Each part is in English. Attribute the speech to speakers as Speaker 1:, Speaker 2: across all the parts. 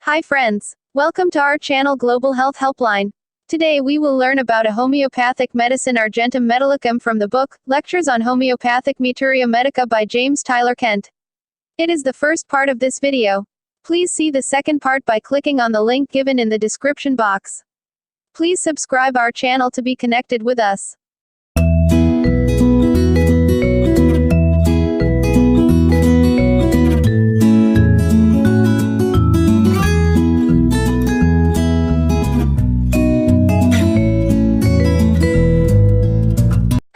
Speaker 1: Hi friends. Welcome to our channel Global Health Helpline. Today we will learn about a homeopathic medicine Argentum METALLICUM from the book, Lectures on Homeopathic Meteria Medica by James Tyler Kent. It is the first part of this video. Please see the second part by clicking on the link given in the description box. Please subscribe our channel to be connected with us.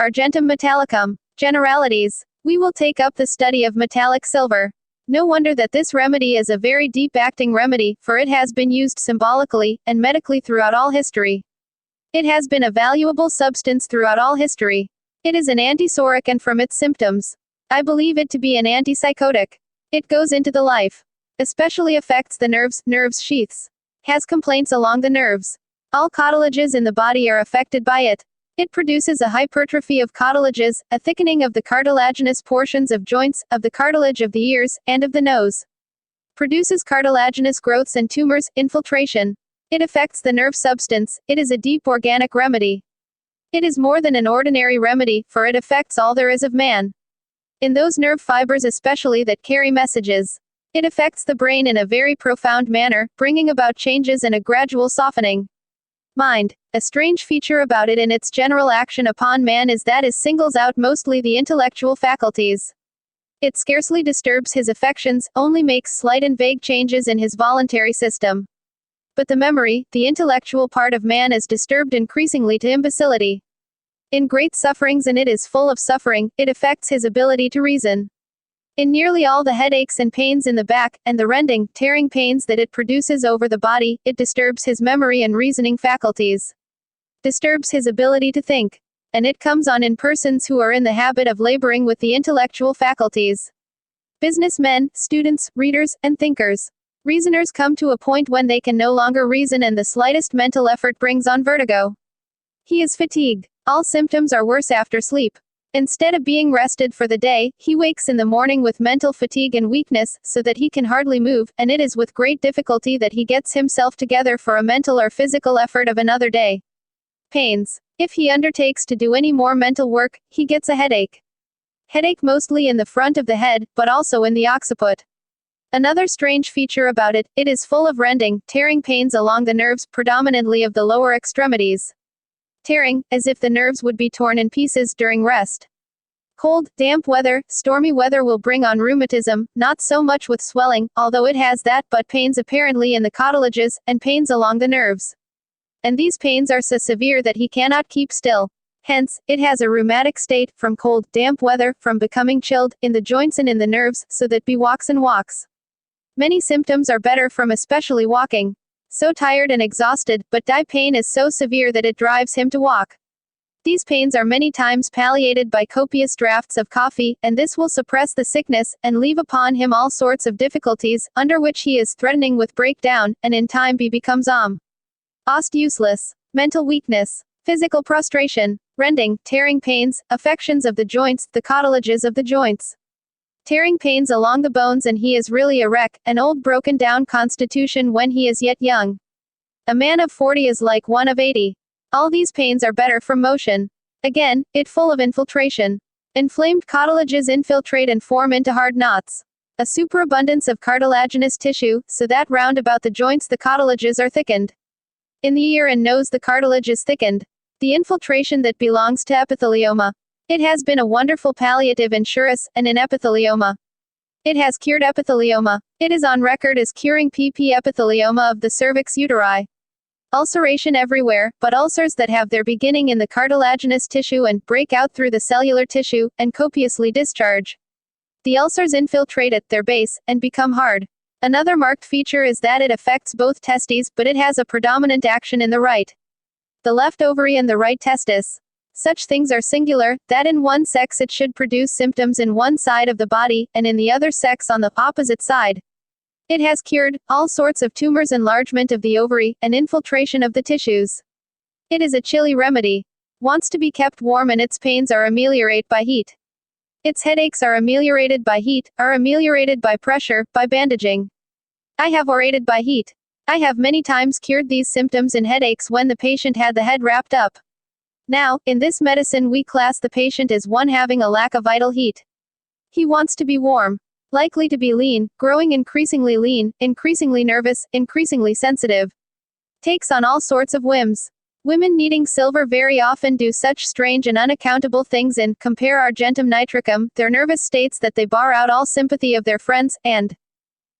Speaker 1: Argentum Metallicum. Generalities. We will take up the study of metallic silver. No wonder that this remedy is a very deep-acting remedy, for it has been used symbolically and medically throughout all history. It has been a valuable substance throughout all history. It is an antisoric and from its symptoms, I believe it to be an antipsychotic. It goes into the life. Especially affects the nerves sheaths. Has complaints along the nerves. All cartilages in the body are affected by it. It produces a hypertrophy of cartilages, a thickening of the cartilaginous portions of joints, of the cartilage of the ears, and of the nose. Produces cartilaginous growths and tumors, infiltration. It affects the nerve substance. It is a deep organic remedy. It is more than an ordinary remedy, for it affects all there is of man. In those nerve fibers especially that carry messages. It affects the brain in a very profound manner, bringing about changes and a gradual softening. Mind. A strange feature about it in its general action upon man is that it singles out mostly the intellectual faculties. It scarcely disturbs his affections, only makes slight and vague changes in his voluntary system. But the memory, the intellectual part of man is disturbed increasingly to imbecility. In great sufferings, and it is full of suffering, it affects his ability to reason. In nearly all the headaches and pains in the back, and the rending, tearing pains that it produces over the body, it disturbs his memory and reasoning faculties. Disturbs his ability to think. And it comes on in persons who are in the habit of laboring with the intellectual faculties. Businessmen, students, readers, and thinkers. Reasoners come to a point when they can no longer reason, and the slightest mental effort brings on vertigo. He is fatigued. All symptoms are worse after sleep. Instead of being rested for the day, he wakes in the morning with mental fatigue and weakness, so that he can hardly move, and it is with great difficulty that he gets himself together for a mental or physical effort of another day. Pains. If he undertakes to do any more mental work, he gets a headache. Headache mostly in the front of the head, but also in the occiput. Another strange feature about it, it is full of rending, tearing pains along the nerves, predominantly of the lower extremities. Tearing, as if the nerves would be torn in pieces during rest. Cold, damp weather, stormy weather will bring on rheumatism, not so much with swelling, although it has that, but pains apparently in the cartilages, and pains along the nerves. And these pains are so severe that he cannot keep still. Hence, it has a rheumatic state, from cold, damp weather, from becoming chilled, in the joints and in the nerves, so that he walks and walks. Many symptoms are better from especially walking. So tired and exhausted, but die pain is so severe that it drives him to walk. These pains are many times palliated by copious draughts of coffee, and this will suppress the sickness, and leave upon him all sorts of difficulties, under which he is threatening with breakdown, and in time he becomes useless. Mental weakness. Physical prostration. Rending, tearing pains, affections of the joints, the cartilages of the joints. Tearing pains along the bones, and he is really a wreck, an old broken down constitution when he is yet young. A man of 40 is like one of 80. All these pains are better from motion. Again, it full of infiltration. Inflamed cartilages infiltrate and form into hard knots. A superabundance of cartilaginous tissue, so that round about the joints the cartilages are thickened. In the ear and nose the cartilage is thickened. The infiltration that belongs to epithelioma. It has been a wonderful palliative in Uterus, and in epithelioma. It has cured epithelioma. It is on record as curing epithelioma of the cervix uteri. Ulceration everywhere, but ulcers that have their beginning in the cartilaginous tissue and break out through the cellular tissue, and copiously discharge. The ulcers infiltrate at their base, and become hard. Another marked feature is that it affects both testes, but it has a predominant action in the right. The left ovary and the right testis. Such things are singular, that in one sex it should produce symptoms in one side of the body, and in the other sex on the opposite side. It has cured all sorts of tumors, enlargement of the ovary, and infiltration of the tissues. It is a chilly remedy. Wants to be kept warm, and its pains are ameliorated by heat. Its headaches are ameliorated by heat, are ameliorated by pressure, by bandaging. I have orated by heat. I have many times cured these symptoms in headaches when the patient had the head wrapped up. Now, in this medicine we class the patient as one having a lack of vital heat. He wants to be warm, likely to be lean, growing increasingly nervous, increasingly sensitive. Takes on all sorts of whims. Women needing silver very often do such strange and unaccountable things in compare Argentum nitricum, their nervous states that they bar out all sympathy of their friends, and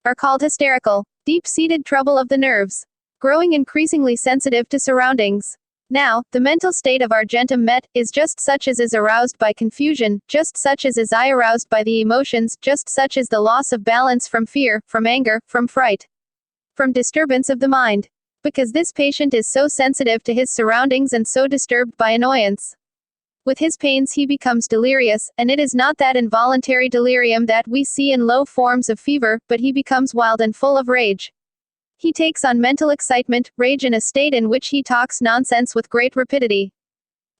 Speaker 1: are called hysterical. Deep-seated trouble of the nerves. Growing increasingly sensitive to surroundings. Now, the mental state of Argentum met is just such as is aroused by confusion, just such as is aroused by the emotions, just such as the loss of balance from fear, from anger, from fright, from disturbance of the mind. Because this patient is so sensitive to his surroundings and so disturbed by annoyance. With his pains he becomes delirious, and it is not that involuntary delirium that we see in low forms of fever, but he becomes wild and full of rage. He takes on mental excitement, rage in a state in which he talks nonsense with great rapidity.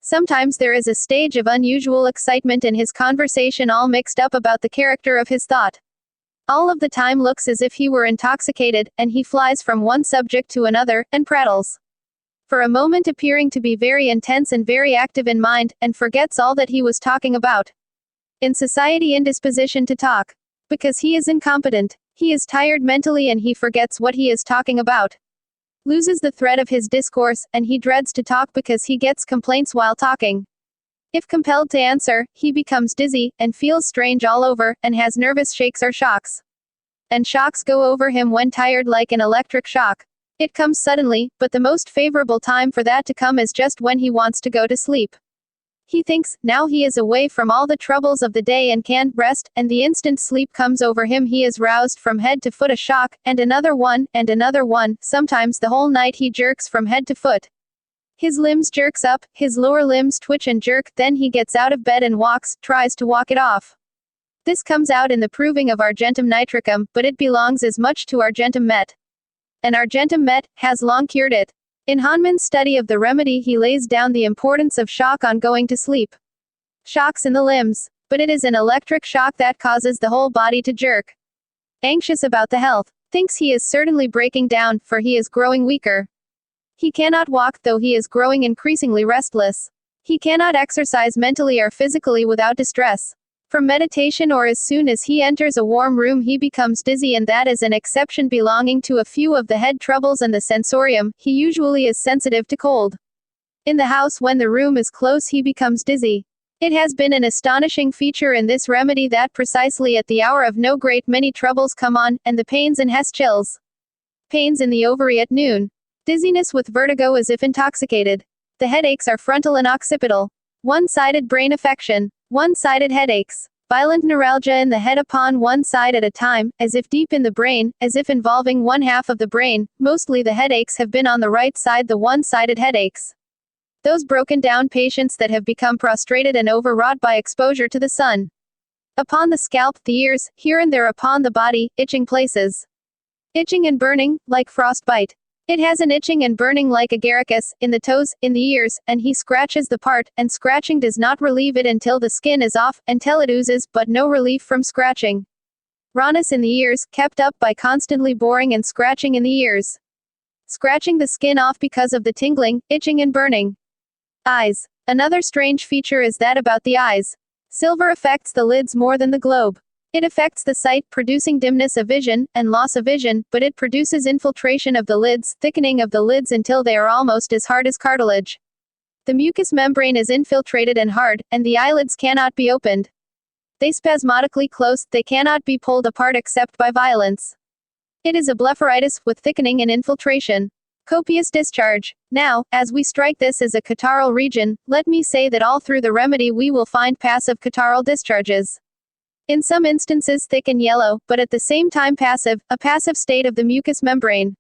Speaker 1: Sometimes there is a stage of unusual excitement in his conversation all mixed up about the character of his thought. All of the time looks as if he were intoxicated, and he flies from one subject to another, and prattles. For a moment appearing to be very intense and very active in mind, and forgets all that he was talking about. In society indisposition to talk. Because he is incompetent. He is tired mentally and he forgets what he is talking about. Loses the thread of his discourse, and he dreads to talk because he gets complaints while talking. If compelled to answer, he becomes dizzy, and feels strange all over, and has nervous shakes or shocks. And shocks go over him when tired like an electric shock. It comes suddenly, but the most favorable time for that to come is just when he wants to go to sleep. He thinks, now he is away from all the troubles of the day and can rest, and the instant sleep comes over him he is roused from head to foot a shock, and another one, sometimes the whole night he jerks from head to foot. His limbs jerks up, his lower limbs twitch and jerk, then he gets out of bed and walks, tries to walk it off. This comes out in the proving of Argentum nitricum, but it belongs as much to Argentum met. And Argentum met has long cured it. In Hahnemann's study of the remedy he lays down the importance of shock on going to sleep. Shocks in the limbs. But it is an electric shock that causes the whole body to jerk. Anxious about the health. Thinks he is certainly breaking down, for he is growing weaker. He cannot walk, though he is growing increasingly restless. He cannot exercise mentally or physically without distress. From meditation or as soon as he enters a warm room he becomes dizzy, and that is an exception belonging to a few of the head troubles and the sensorium. He usually is sensitive to cold. In the house when the room is close he becomes dizzy. It has been an astonishing feature in this remedy that precisely at the hour of no great many troubles come on, and the pains and has chills. Pains in the ovary at noon. Dizziness with vertigo as if intoxicated. The headaches are frontal and occipital. One-sided brain affection. One-sided headaches. Violent neuralgia in the head upon one side at a time, as if deep in the brain, as if involving one half of the brain. Mostly the headaches have been on the right side, the one-sided headaches. Those broken down patients that have become prostrated and overwrought by exposure to the sun. Upon the scalp, the ears, here and there upon the body, itching places. Itching and burning, like frostbite. It has an itching and burning like agaricus, in the toes, in the ears, and he scratches the part, and scratching does not relieve it until the skin is off, until it oozes, but no relief from scratching. Rawness in the ears, kept up by constantly boring and scratching in the ears. Scratching the skin off because of the tingling, itching and burning. Eyes. Another strange feature is that about the eyes. Silver affects the lids more than the globe. It affects the sight, producing dimness of vision, and loss of vision, but it produces infiltration of the lids, thickening of the lids until they are almost as hard as cartilage. The mucous membrane is infiltrated and hard, and the eyelids cannot be opened. They spasmodically close, they cannot be pulled apart except by violence. It is a blepharitis, with thickening and infiltration. Copious discharge. Now, as we strike this as a catarrhal region, let me say that all through the remedy we will find passive catarrhal discharges. In some instances thick and yellow, but at the same time passive, a passive state of the mucous membrane.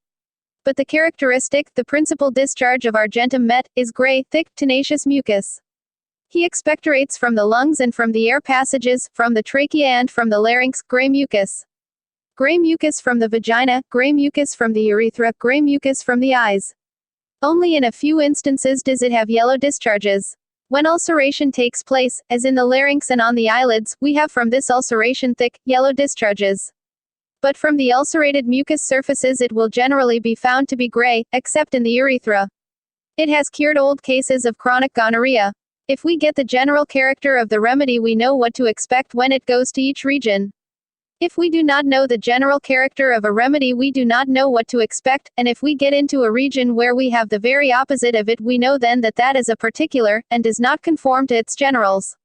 Speaker 1: But the characteristic, the principal discharge of Argentum met, is gray, thick, tenacious mucus. He expectorates from the lungs and from the air passages, from the trachea and from the larynx, gray mucus. Gray mucus from the vagina, gray mucus from the urethra, gray mucus from the eyes. Only in a few instances does it have yellow discharges. When ulceration takes place, as in the larynx and on the eyelids, we have from this ulceration thick, yellow discharges. But from the ulcerated mucous surfaces it will generally be found to be gray, except in the urethra. It has cured old cases of chronic gonorrhea. If we get the general character of the remedy, we know what to expect when it goes to each region. If we do not know the general character of a remedy, we do not know what to expect, and if we get into a region where we have the very opposite of it, we know then that that is a particular, and does not conform to its generals.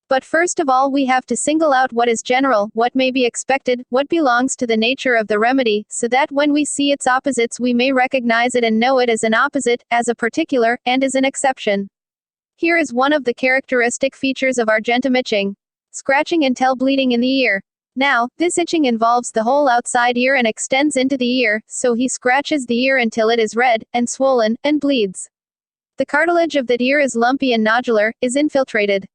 Speaker 1: But first of all we have to single out what is general, what may be expected, what belongs to the nature of the remedy, so that when we see its opposites we may recognize it and know it as an opposite, as a particular, and as an exception. Here is one of the characteristic features of Argentum itching. Scratching until bleeding in the ear. Now, this itching involves the whole outside ear and extends into the ear, so he scratches the ear until it is red, and swollen, and bleeds. The cartilage of that ear is lumpy and nodular, is infiltrated.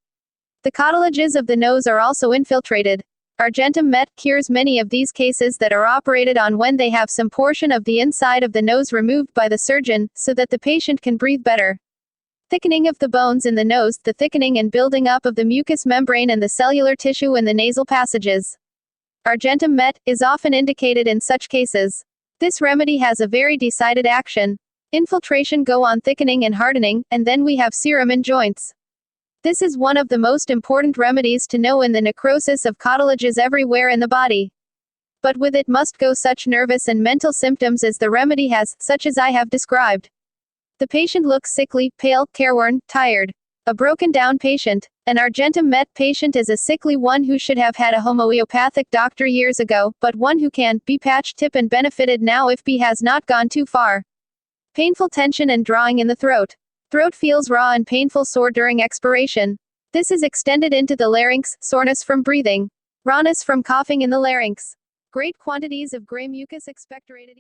Speaker 1: The cartilages of the nose are also infiltrated. Argentum Met cures many of these cases that are operated on when they have some portion of the inside of the nose removed by the surgeon, so that the patient can breathe better. Thickening of the bones in the nose, the thickening and building up of the mucous membrane and the cellular tissue in the nasal passages. Argentum Met is often indicated in such cases. This remedy has a very decided action. Infiltration go on thickening and hardening, and then we have serum in joints. This is one of the most important remedies to know in the necrosis of cartilages everywhere in the body. But with it must go such nervous and mental symptoms as the remedy has, such as I have described. The patient looks sickly, pale, careworn, tired. A broken down patient. An Argentum Met patient is a sickly one who should have had a homeopathic doctor years ago, but one who can be patched tip and benefited now if B has not gone too far. Painful tension and drawing in the throat. Throat feels raw and painful, sore during expiration. This is extended into the larynx, soreness from breathing. Rawness from coughing in the larynx. Great quantities of gray mucus expectorated.